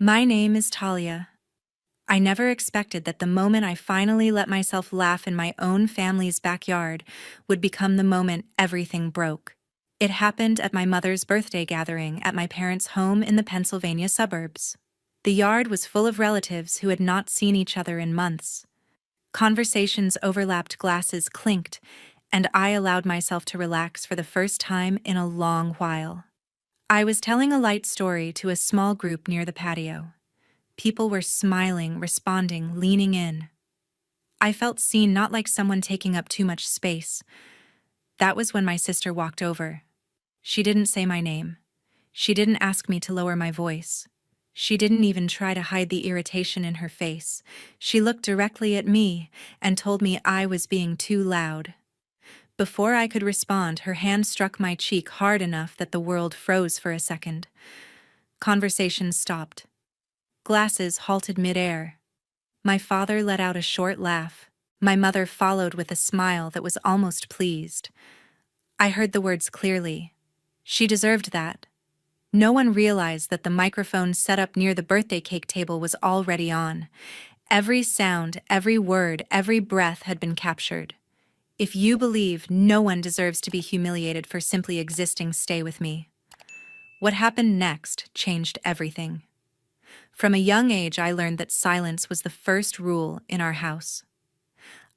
My name is Talia. I never expected that the moment I finally let myself laugh in my own family's backyard would become the moment everything broke. It happened at my mother's birthday gathering at my parents' home in the Pennsylvania suburbs. The yard was full of relatives who had not seen each other in months. Conversations overlapped, glasses clinked, and I allowed myself to relax for the first time in a long while. I was telling a light story to a small group near the patio. People were smiling, responding, leaning in. I felt seen, not like someone taking up too much space. That was when my sister walked over. She didn't say my name. She didn't ask me to lower my voice. She didn't even try to hide the irritation in her face. She looked directly at me and told me I was being too loud. Before I could respond, her hand struck my cheek hard enough that the world froze for a second. Conversation stopped. Glasses halted midair. My father let out a short laugh. My mother followed with a smile that was almost pleased. I heard the words clearly. She deserved that. No one realized that the microphone set up near the birthday cake table was already on. Every sound, every word, every breath had been captured. If you believe no one deserves to be humiliated for simply existing, stay with me. What happened next changed everything. From a young age, I learned that silence was the first rule in our house.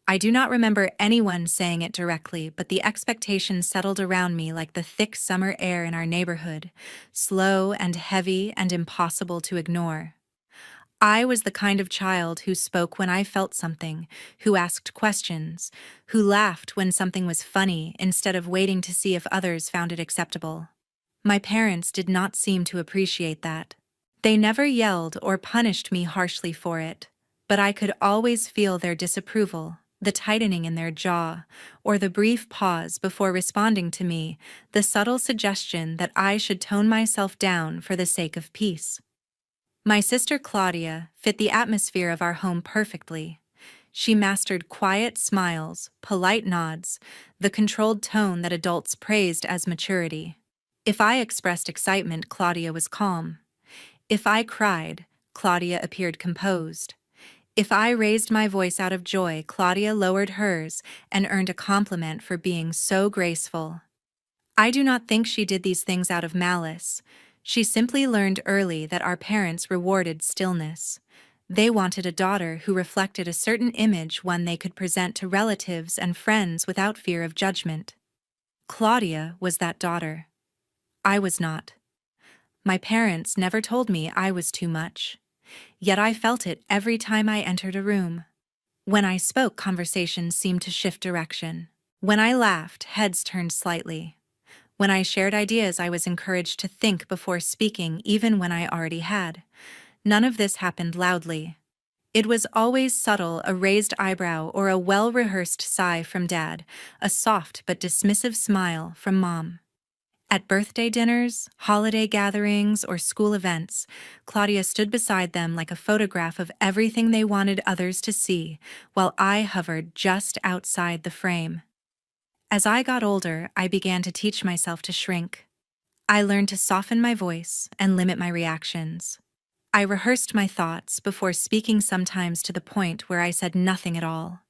I do not remember anyone saying it directly, but the expectation settled around me like the thick summer air in our neighborhood, slow and heavy and impossible to ignore. I was the kind of child who spoke when I felt something, who asked questions, who laughed when something was funny instead of waiting to see if others found it acceptable. My parents did not seem to appreciate that. They never yelled or punished me harshly for it, but I could always feel their disapproval, the tightening in their jaw, or the brief pause before responding to me, the subtle suggestion that I should tone myself down for the sake of peace. My sister Claudia fit the atmosphere of our home perfectly. She mastered quiet smiles, polite nods, the controlled tone that adults praised as maturity. If I expressed excitement, Claudia was calm. If I cried, Claudia appeared composed. If I raised my voice out of joy, Claudia lowered hers and earned a compliment for being so graceful. I do not think she did these things out of malice. She simply learned early that our parents rewarded stillness. They wanted a daughter who reflected a certain image, one they could present to relatives and friends without fear of judgment. Claudia was that daughter. I was not. My parents never told me I was too much. Yet I felt it every time I entered a room. When I spoke, conversations seemed to shift direction. When I laughed, heads turned slightly. When I shared ideas, I was encouraged to think before speaking, even when I already had. None of this happened loudly. It was always subtle, a raised eyebrow or a well-rehearsed sigh from Dad, a soft but dismissive smile from Mom. At birthday dinners, holiday gatherings, or school events, Claudia stood beside them like a photograph of everything they wanted others to see, while I hovered just outside the frame. As I got older, I began to teach myself to shrink. I learned to soften my voice and limit my reactions. I rehearsed my thoughts before speaking, sometimes to the point where I said nothing at all.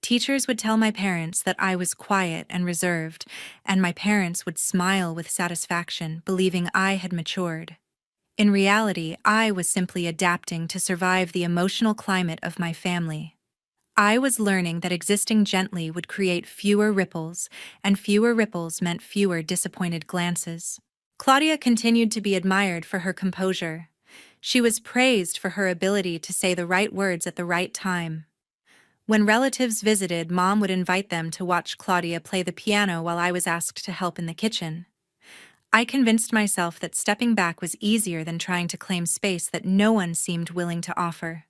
Teachers would tell my parents that I was quiet and reserved, and my parents would smile with satisfaction, believing I had matured. In reality, I was simply adapting to survive the emotional climate of my family. I was learning that existing gently would create fewer ripples, and fewer ripples meant fewer disappointed glances. Claudia continued to be admired for her composure. She was praised for her ability to say the right words at the right time. When relatives visited, Mom would invite them to watch Claudia play the piano while I was asked to help in the kitchen. I convinced myself that stepping back was easier than trying to claim space that no one seemed willing to offer.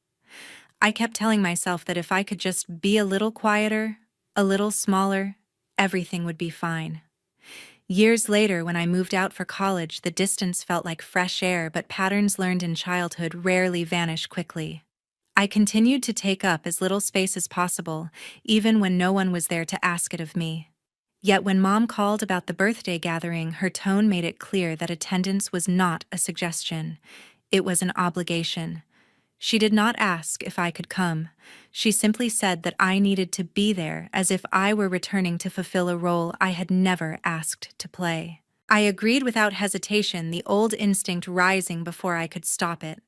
I kept telling myself that if I could just be a little quieter, a little smaller, everything would be fine. Years later, when I moved out for college, the distance felt like fresh air, but patterns learned in childhood rarely vanish quickly. I continued to take up as little space as possible, even when no one was there to ask it of me. Yet when Mom called about the birthday gathering, her tone made it clear that attendance was not a suggestion. It was an obligation. She did not ask if I could come. She simply said that I needed to be there, as if I were returning to fulfill a role I had never asked to play. I agreed without hesitation, the old instinct rising before I could stop it.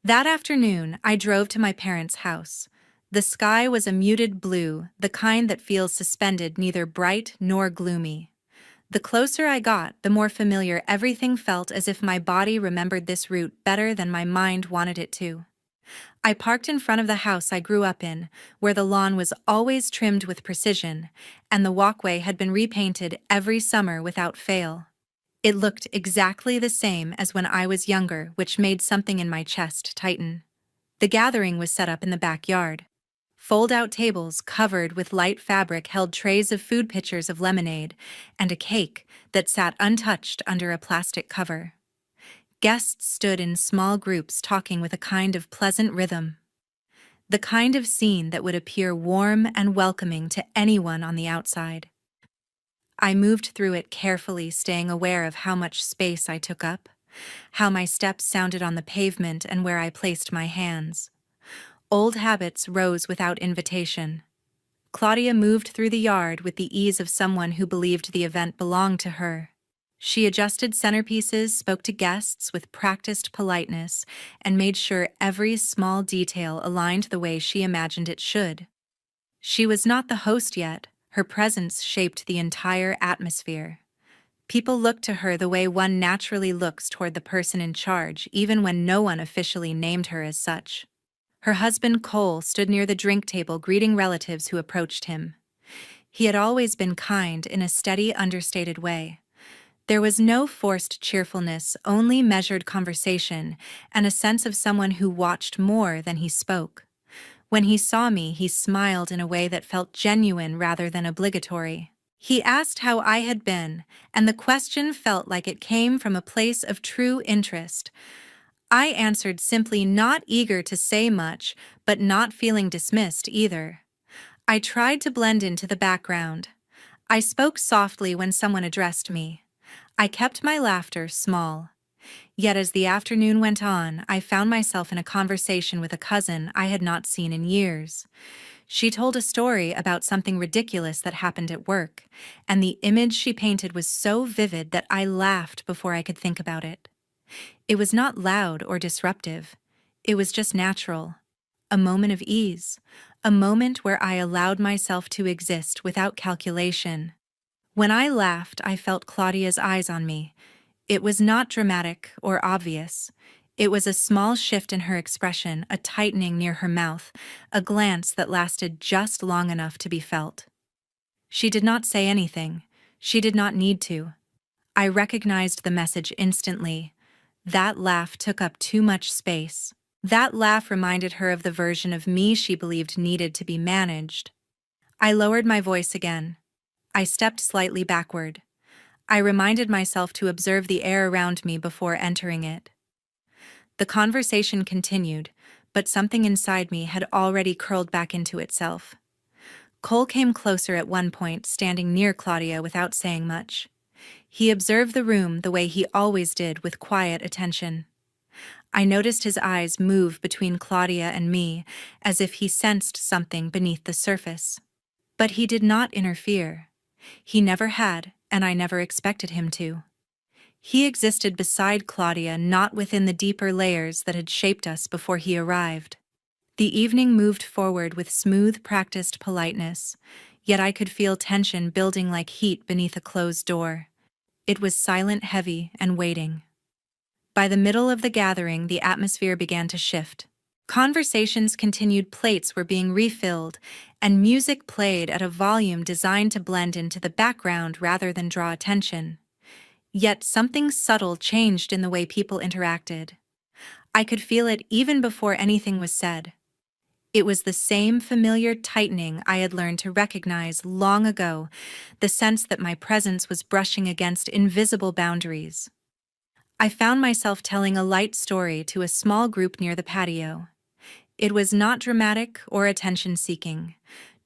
That afternoon, I drove to my parents' house. The sky was a muted blue, the kind that feels suspended, neither bright nor gloomy. The closer I got, the more familiar everything felt, as if my body remembered this route better than my mind wanted it to. I parked in front of the house I grew up in, where the lawn was always trimmed with precision, and the walkway had been repainted every summer without fail. It looked exactly the same as when I was younger, which made something in my chest tighten. The gathering was set up in the backyard. Fold-out tables covered with light fabric held trays of food, pitchers of lemonade, and a cake that sat untouched under a plastic cover. Guests stood in small groups talking with a kind of pleasant rhythm. The kind of scene that would appear warm and welcoming to anyone on the outside. I moved through it carefully, staying aware of how much space I took up, how my steps sounded on the pavement, and where I placed my hands. Old habits rose without invitation. Claudia moved through the yard with the ease of someone who believed the event belonged to her. She adjusted centerpieces, spoke to guests with practiced politeness, and made sure every small detail aligned the way she imagined it should. She was not the host yet. Her presence shaped the entire atmosphere. People looked to her the way one naturally looks toward the person in charge, even when no one officially named her as such. Her husband, Cole, stood near the drink table greeting relatives who approached him. He had always been kind in a steady, understated way. There was no forced cheerfulness, only measured conversation, and a sense of someone who watched more than he spoke. When he saw me, he smiled in a way that felt genuine rather than obligatory. He asked how I had been, and the question felt like it came from a place of true interest. I answered simply, not eager to say much, but not feeling dismissed either. I tried to blend into the background. I spoke softly when someone addressed me. I kept my laughter small. Yet as the afternoon went on, I found myself in a conversation with a cousin I had not seen in years. She told a story about something ridiculous that happened at work, and the image she painted was so vivid that I laughed before I could think about it. It was not loud or disruptive. It was just natural. A moment of ease. A moment where I allowed myself to exist without calculation. When I laughed, I felt Claudia's eyes on me. It was not dramatic or obvious. It was a small shift in her expression, a tightening near her mouth, a glance that lasted just long enough to be felt. She did not say anything. She did not need to. I recognized the message instantly. That laugh took up too much space. That laugh reminded her of the version of me she believed needed to be managed. I lowered my voice again. I stepped slightly backward. I reminded myself to observe the air around me before entering it. The conversation continued, but something inside me had already curled back into itself. Cole came closer at one point, standing near Claudia without saying much. He observed the room the way he always did, with quiet attention. I noticed his eyes move between Claudia and me, as if he sensed something beneath the surface. But he did not interfere. He never had, and I never expected him to. He existed beside Claudia, not within the deeper layers that had shaped us before he arrived. The evening moved forward with smooth, practiced politeness, yet I could feel tension building like heat beneath a closed door. It was silent, heavy, and waiting. By the middle of the gathering, the atmosphere began to shift. Conversations continued, plates were being refilled, and music played at a volume designed to blend into the background rather than draw attention. Yet something subtle changed in the way people interacted. I could feel it even before anything was said. It was the same familiar tightening I had learned to recognize long ago, the sense that my presence was brushing against invisible boundaries. I found myself telling a light story to a small group near the patio. It was not dramatic or attention-seeking,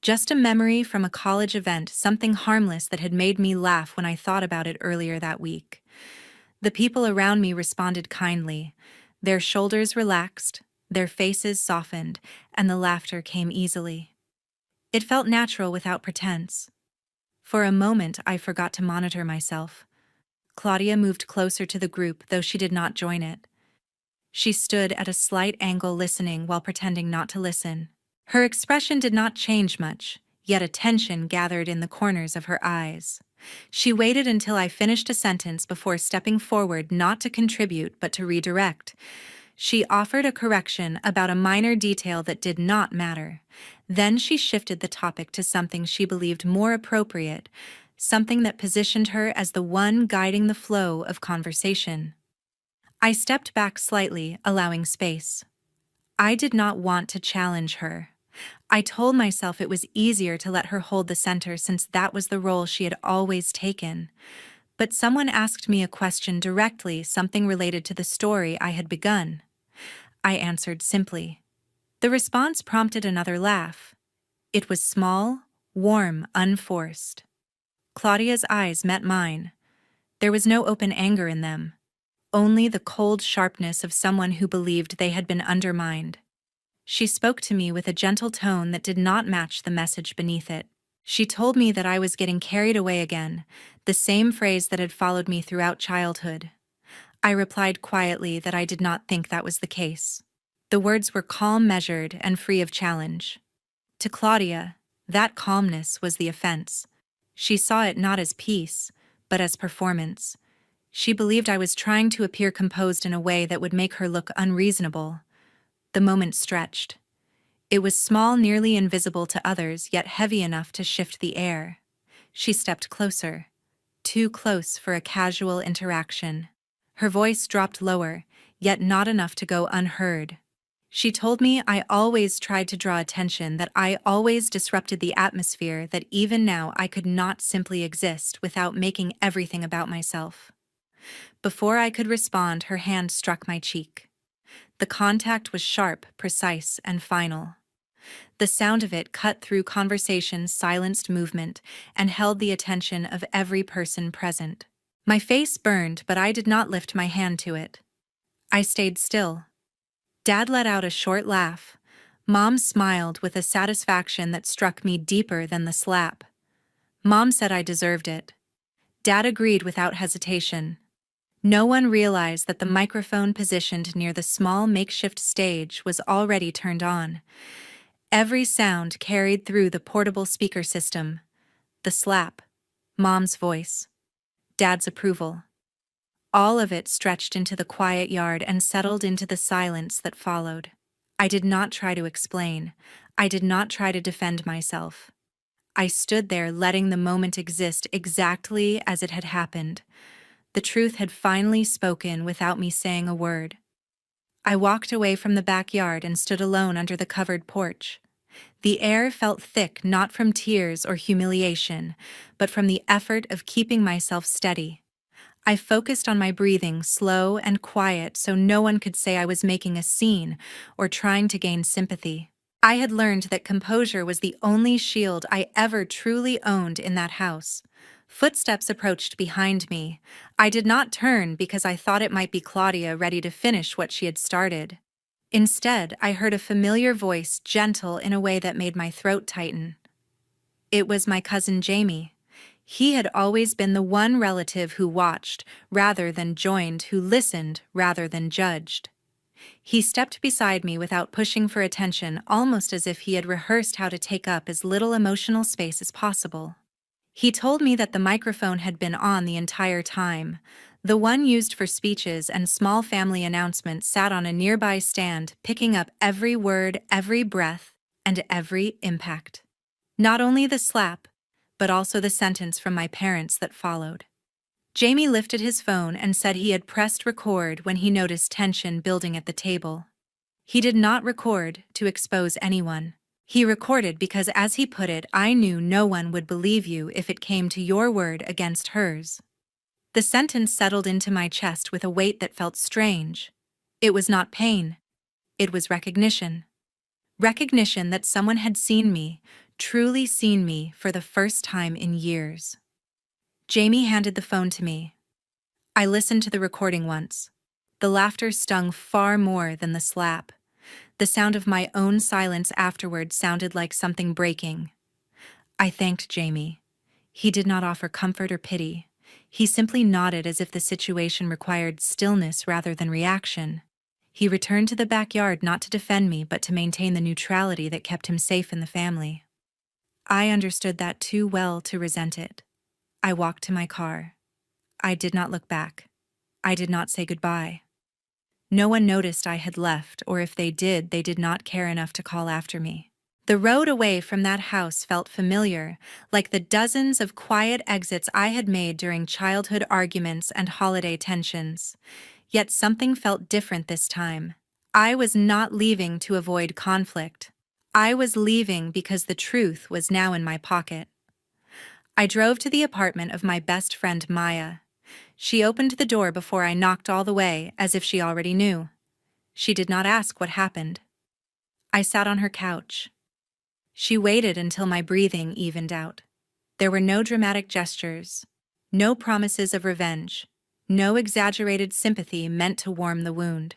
just a memory from a college event, something harmless that had made me laugh when I thought about it earlier that week. The people around me responded kindly. Their shoulders relaxed, their faces softened, and the laughter came easily. It felt natural without pretense. For a moment, I forgot to monitor myself. Claudia moved closer to the group, though she did not join it. She stood at a slight angle listening while pretending not to listen. Her expression did not change much, yet a tension gathered in the corners of her eyes. She waited until I finished a sentence before stepping forward, not to contribute but to redirect. She offered a correction about a minor detail that did not matter. Then she shifted the topic to something she believed more appropriate, something that positioned her as the one guiding the flow of conversation. I stepped back slightly, allowing space. I did not want to challenge her. I told myself it was easier to let her hold the center since that was the role she had always taken. But someone asked me a question directly, something related to the story I had begun. I answered simply. The response prompted another laugh. It was small, warm, unforced. Claudia's eyes met mine. There was no open anger in them, only the cold sharpness of someone who believed they had been undermined. She spoke to me with a gentle tone that did not match the message beneath it. She told me that I was getting carried away again, the same phrase that had followed me throughout childhood. I replied quietly that I did not think that was the case. The words were calm, measured, and free of challenge. To Claudia, that calmness was the offense. She saw it not as peace, but as performance. She believed I was trying to appear composed in a way that would make her look unreasonable. The moment stretched. It was small, nearly invisible to others, yet heavy enough to shift the air. She stepped closer, too close for a casual interaction. Her voice dropped lower, yet not enough to go unheard. She told me I always tried to draw attention, that I always disrupted the atmosphere, that even now I could not simply exist without making everything about myself. Before I could respond, her hand struck my cheek. The contact was sharp, precise, and final. The sound of it cut through conversation's silenced movement and held the attention of every person present. My face burned, but I did not lift my hand to it. I stayed still. Dad let out a short laugh. Mom smiled with a satisfaction that struck me deeper than the slap. Mom said I deserved it. Dad agreed without hesitation. No one realized that the microphone positioned near the small makeshift stage was already turned on. Every sound carried through the portable speaker system. The slap, Mom's voice, Dad's approval. All of it stretched into the quiet yard and settled into the silence that followed. I did not try to explain. I did not try to defend myself. I stood there letting the moment exist exactly as it had happened. The truth had finally spoken without me saying a word. I walked away from the backyard and stood alone under the covered porch. The air felt thick, not from tears or humiliation, but from the effort of keeping myself steady. I focused on my breathing, slow and quiet, so no one could say I was making a scene or trying to gain sympathy. I had learned that composure was the only shield I ever truly owned in that house. Footsteps approached behind me. I did not turn because I thought it might be Claudia ready to finish what she had started. Instead, I heard a familiar voice, gentle in a way that made my throat tighten. It was my cousin Jamie. He had always been the one relative who watched rather than joined, who listened rather than judged. He stepped beside me without pushing for attention, almost as if he had rehearsed how to take up as little emotional space as possible. He told me that the microphone had been on the entire time. The one used for speeches and small family announcements sat on a nearby stand, picking up every word, every breath, and every impact. Not only the slap, but also the sentence from my parents that followed. Jamie lifted his phone and said he had pressed record when he noticed tension building at the table. He did not record to expose anyone. He recorded because, as he put it, I knew no one would believe you if it came to your word against hers. The sentence settled into my chest with a weight that felt strange. It was not pain. It was recognition. Recognition that someone had seen me, truly seen me, for the first time in years. Jamie handed the phone to me. I listened to the recording once. The laughter stung far more than the slap. The sound of my own silence afterward sounded like something breaking. I thanked Jamie. He did not offer comfort or pity. He simply nodded as if the situation required stillness rather than reaction. He returned to the backyard not to defend me but to maintain the neutrality that kept him safe in the family. I understood that too well to resent it. I walked to my car. I did not look back. I did not say goodbye. No one noticed I had left, or if they did not care enough to call after me. The road away from that house felt familiar, like the dozens of quiet exits I had made during childhood arguments and holiday tensions. Yet something felt different this time. I was not leaving to avoid conflict. I was leaving because the truth was now in my pocket. I drove to the apartment of my best friend Maya. She opened the door before I knocked all the way, as if she already knew. She did not ask what happened. I sat on her couch. She waited until my breathing evened out. There were no dramatic gestures, no promises of revenge, no exaggerated sympathy meant to warm the wound.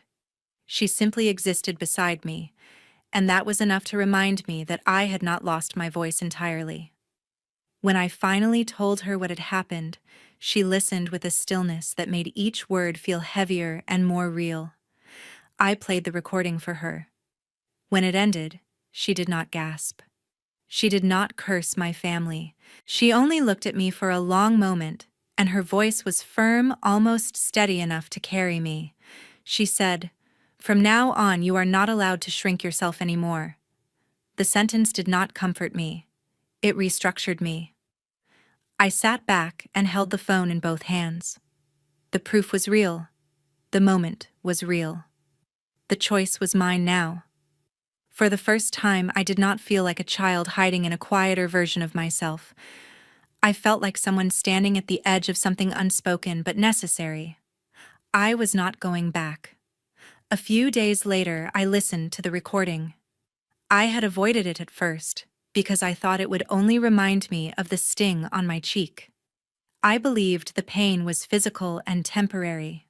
She simply existed beside me, and that was enough to remind me that I had not lost my voice entirely. When I finally told her what had happened, she listened with a stillness that made each word feel heavier and more real. I played the recording for her. When it ended, she did not gasp. She did not curse my family. She only looked at me for a long moment, and her voice was firm, almost steady enough to carry me. She said, "From now on, you are not allowed to shrink yourself anymore." The sentence did not comfort me. It restructured me. I sat back and held the phone in both hands. The proof was real. The moment was real. The choice was mine now. For the first time, I did not feel like a child hiding in a quieter version of myself. I felt like someone standing at the edge of something unspoken but necessary. I was not going back. A few days later, I listened to the recording. I had avoided it at first, because I thought it would only remind me of the sting on my cheek. I believed the pain was physical and temporary.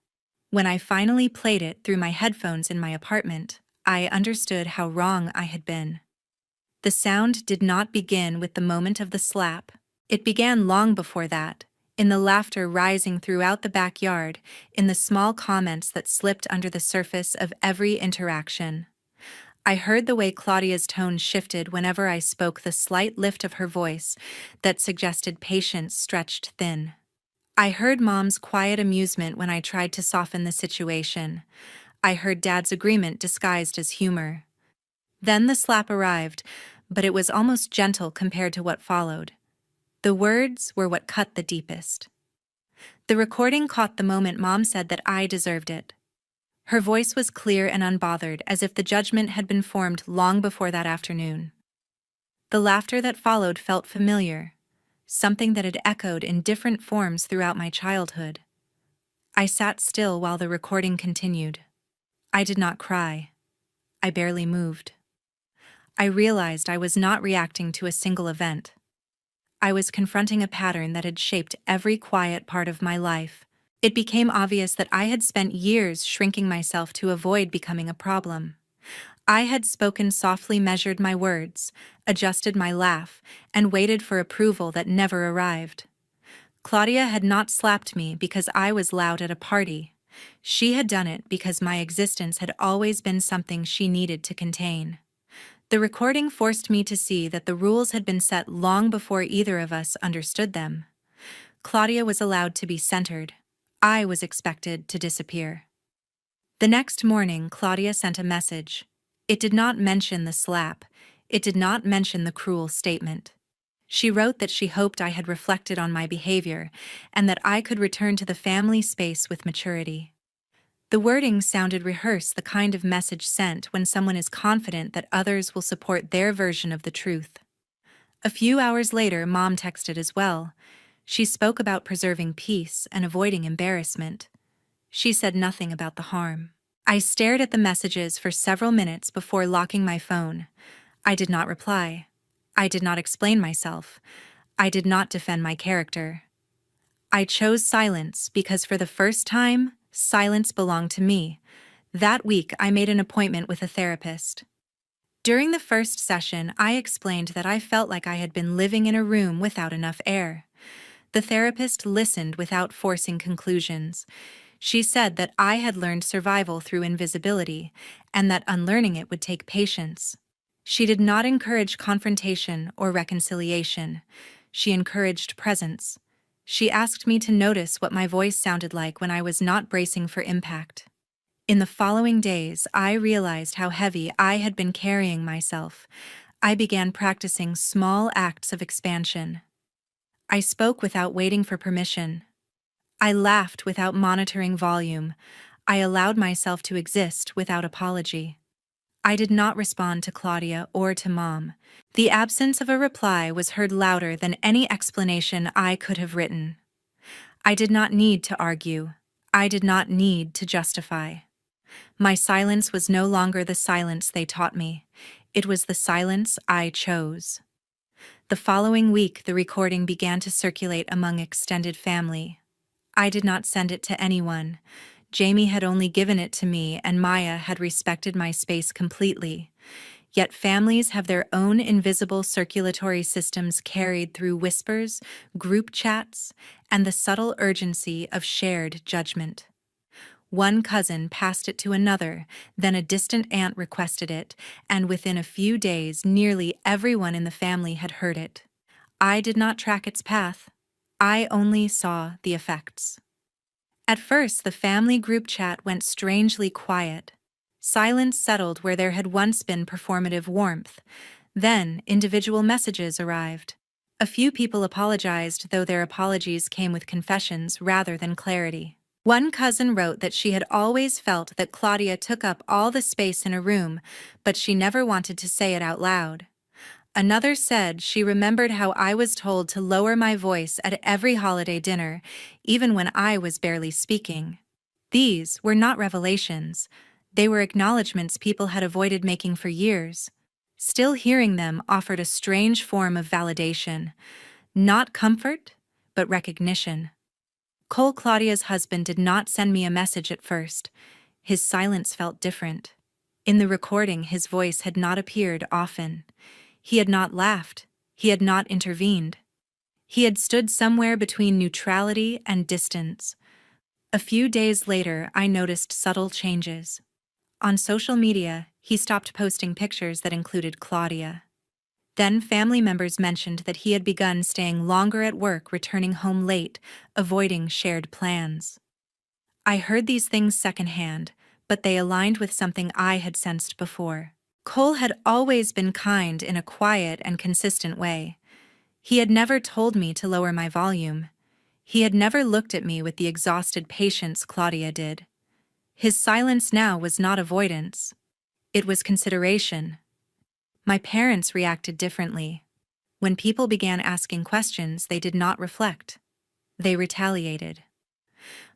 When I finally played it through my headphones in my apartment, I understood how wrong I had been. The sound did not begin with the moment of the slap. It began long before that, in the laughter rising throughout the backyard, in the small comments that slipped under the surface of every interaction. I heard the way Claudia's tone shifted whenever I spoke, the slight lift of her voice that suggested patience stretched thin. I heard Mom's quiet amusement when I tried to soften the situation. I heard Dad's agreement disguised as humor. Then the slap arrived, but it was almost gentle compared to what followed. The words were what cut the deepest. The recording caught the moment Mom said that I deserved it. Her voice was clear and unbothered, as if the judgment had been formed long before that afternoon. The laughter that followed felt familiar, something that had echoed in different forms throughout my childhood. I sat still while the recording continued. I did not cry. I barely moved. I realized I was not reacting to a single event. I was confronting a pattern that had shaped every quiet part of my life. It became obvious that I had spent years shrinking myself to avoid becoming a problem. I had spoken softly, measured my words, adjusted my laugh, and waited for approval that never arrived. Claudia had not slapped me because I was loud at a party. She had done it because my existence had always been something she needed to contain. The recording forced me to see that the rules had been set long before either of us understood them. Claudia was allowed to be centered. I was expected to disappear. The next morning, Claudia sent a message. It did not mention the slap. It did not mention the cruel statement. She wrote that she hoped I had reflected on my behavior and that I could return to the family space with maturity. The wording sounded rehearsed, the kind of message sent when someone is confident that others will support their version of the truth. A few hours later, Mom texted as well. She spoke about preserving peace and avoiding embarrassment. She said nothing about the harm. I stared at the messages for several minutes before locking my phone. I did not reply. I did not explain myself. I did not defend my character. I chose silence because for the first time, Silence belonged to me. That week, I made an appointment with a therapist. During the first session, I explained that I felt like I had been living in a room without enough air. The therapist listened without forcing conclusions. She said that I had learned survival through invisibility, and that unlearning it would take patience. She did not encourage confrontation or reconciliation. She encouraged presence. She asked me to notice what my voice sounded like when I was not bracing for impact. In the following days, I realized how heavy I had been carrying myself. I began practicing small acts of expansion. I spoke without waiting for permission. I laughed without monitoring volume. I allowed myself to exist without apology. I did not respond to Claudia or to Mom. The absence of a reply was heard louder than any explanation I could have written. I did not need to argue. I did not need to justify. My silence was no longer the silence they taught me. It was the silence I chose. The following week, the recording began to circulate among extended family. I did not send it to anyone. Jamie had only given it to me, and Maya had respected my space completely. Yet families have their own invisible circulatory systems carried through whispers, group chats, and the subtle urgency of shared judgment. One cousin passed it to another, then a distant aunt requested it, and within a few days nearly everyone in the family had heard it. I did not track its path. I only saw the effects. At first, the family group chat went strangely quiet. Silence settled where there had once been performative warmth. Then, individual messages arrived. A few people apologized, though their apologies came with confessions rather than clarity. One cousin wrote that she had always felt that Claudia took up all the space in a room, but she never wanted to say it out loud. Another said she remembered how I was told to lower my voice at every holiday dinner, even when I was barely speaking. These were not revelations. They were acknowledgments people had avoided making for years. Still hearing them offered a strange form of validation. Not comfort, but recognition. Claudia's husband did not send me a message at first. His silence felt different. In the recording, his voice had not appeared often. He had not laughed. He had not intervened. He had stood somewhere between neutrality and distance. A few days later, I noticed subtle changes. On social media, he stopped posting pictures that included Claudia. Then family members mentioned that he had begun staying longer at work, returning home late, avoiding shared plans. I heard these things secondhand, but they aligned with something I had sensed before. Cole had always been kind in a quiet and consistent way. He had never told me to lower my volume. He had never looked at me with the exhausted patience Claudia did. His silence now was not avoidance. It was consideration. My parents reacted differently. When people began asking questions, they did not reflect. They retaliated.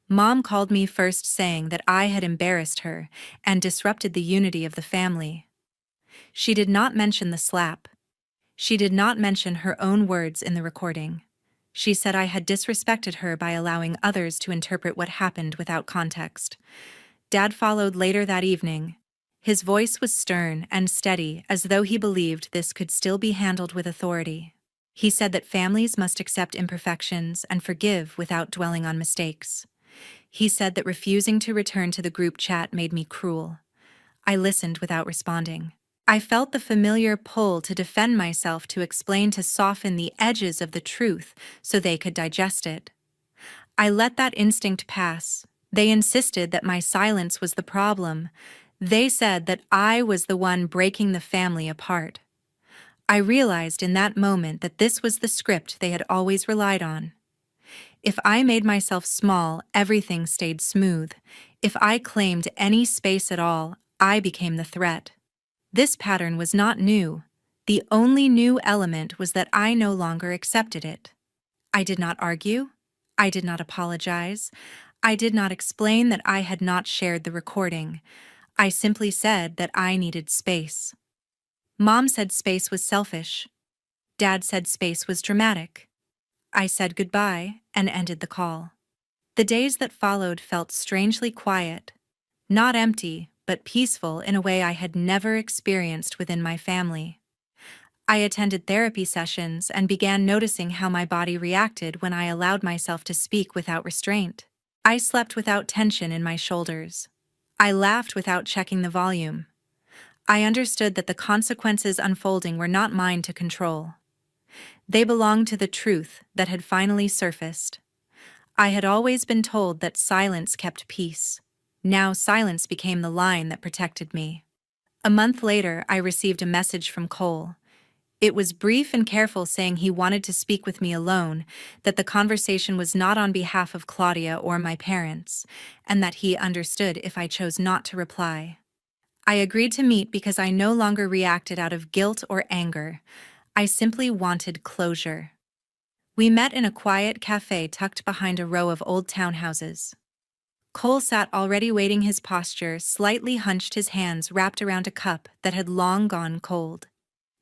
Mom called me first, saying that I had embarrassed her and disrupted the unity of the family. She did not mention the slap. She did not mention her own words in the recording. She said I had disrespected her by allowing others to interpret what happened without context. Dad followed later that evening. His voice was stern and steady, as though he believed this could still be handled with authority. He said that families must accept imperfections and forgive without dwelling on mistakes. He said that refusing to return to the group chat made me cruel. I listened without responding. I felt the familiar pull to defend myself, to explain, to soften the edges of the truth so they could digest it. I let that instinct pass. They insisted that my silence was the problem. They said that I was the one breaking the family apart. I realized in that moment that this was the script they had always relied on. If I made myself small, everything stayed smooth. If I claimed any space at all, I became the threat. This pattern was not new. The only new element was that I no longer accepted it. I did not argue. I did not apologize. I did not explain that I had not shared the recording. I simply said that I needed space. Mom said space was selfish. Dad said space was dramatic. I said goodbye and ended the call. The days that followed felt strangely quiet, not empty, but peaceful in a way I had never experienced within my family. I attended therapy sessions and began noticing how my body reacted when I allowed myself to speak without restraint. I slept without tension in my shoulders. I laughed without checking the volume. I understood that the consequences unfolding were not mine to control. They belonged to the truth that had finally surfaced. I had always been told that silence kept peace. Now silence became the line that protected me. A month later, I received a message from Cole. It was brief and careful, saying he wanted to speak with me alone, that the conversation was not on behalf of Claudia or my parents, and that he understood if I chose not to reply. I agreed to meet because I no longer reacted out of guilt or anger. I simply wanted closure. We met in a quiet cafe tucked behind a row of old townhouses. Cole sat already waiting, his posture slightly hunched, his hands wrapped around a cup that had long gone cold.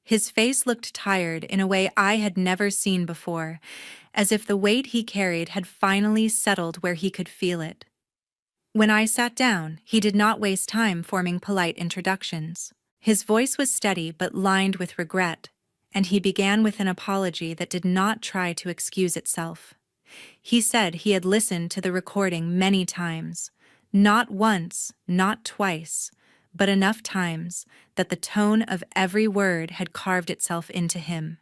His face looked tired in a way I had never seen before, as if the weight he carried had finally settled where he could feel it. When I sat down, he did not waste time forming polite introductions. His voice was steady but lined with regret, and he began with an apology that did not try to excuse itself. He said he had listened to the recording many times, not once, not twice, but enough times that the tone of every word had carved itself into him.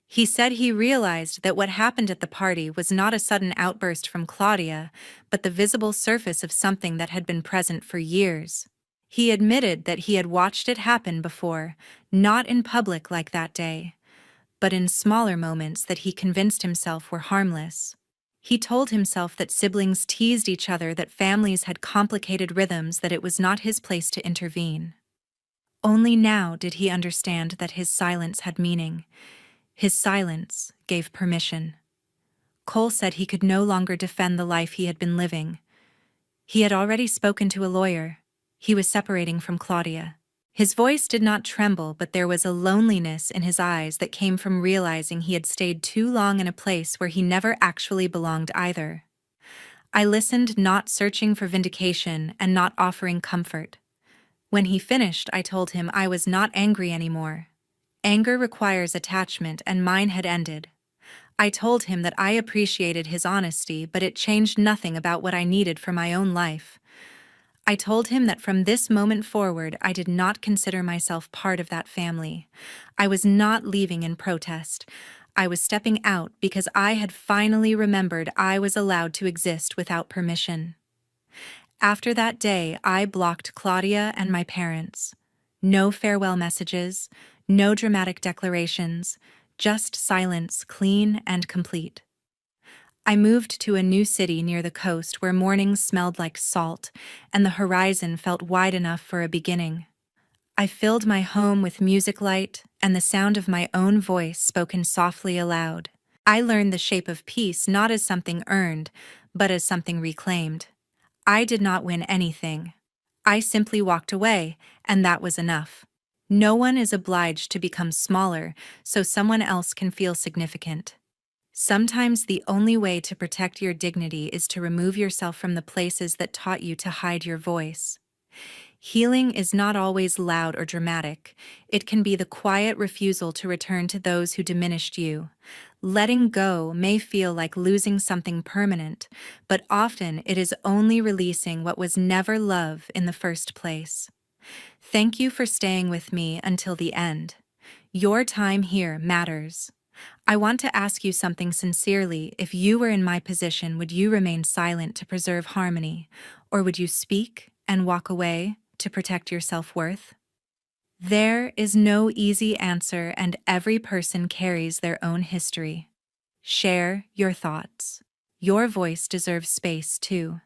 He said he realized that what happened at the party was not a sudden outburst from Claudia, but the visible surface of something that had been present for years. He admitted that he had watched it happen before, not in public like that day, but in smaller moments that he convinced himself were harmless. He told himself that siblings teased each other, that families had complicated rhythms, that it was not his place to intervene. Only now did he understand that his silence had meaning. His silence gave permission. Cole said he could no longer defend the life he had been living. He had already spoken to a lawyer. He was separating from Claudia. His voice did not tremble, but there was a loneliness in his eyes that came from realizing he had stayed too long in a place where he never actually belonged either. I listened, not searching for vindication and not offering comfort. When he finished, I told him I was not angry anymore. Anger requires attachment, and mine had ended. I told him that I appreciated his honesty, but it changed nothing about what I needed for my own life. I told him that from this moment forward, I did not consider myself part of that family. I was not leaving in protest. I was stepping out because I had finally remembered I was allowed to exist without permission. After that day, I blocked Claudia and my parents. No farewell messages, no dramatic declarations, just silence, clean and complete. I moved to a new city near the coast where mornings smelled like salt and the horizon felt wide enough for a beginning. I filled my home with music light and the sound of my own voice spoken softly aloud. I learned the shape of peace not as something earned, but as something reclaimed. I did not win anything. I simply walked away, and that was enough. No one is obliged to become smaller so someone else can feel significant. Sometimes the only way to protect your dignity is to remove yourself from the places that taught you to hide your voice. Healing is not always loud or dramatic. It can be the quiet refusal to return to those who diminished you. Letting go may feel like losing something permanent, but often it is only releasing what was never love in the first place. Thank you for staying with me until the end. Your time here matters. I want to ask you something sincerely. If you were in my position, would you remain silent to preserve harmony, or would you speak and walk away to protect your self-worth? There is no easy answer, and every person carries their own history. Share your thoughts. Your voice deserves space too.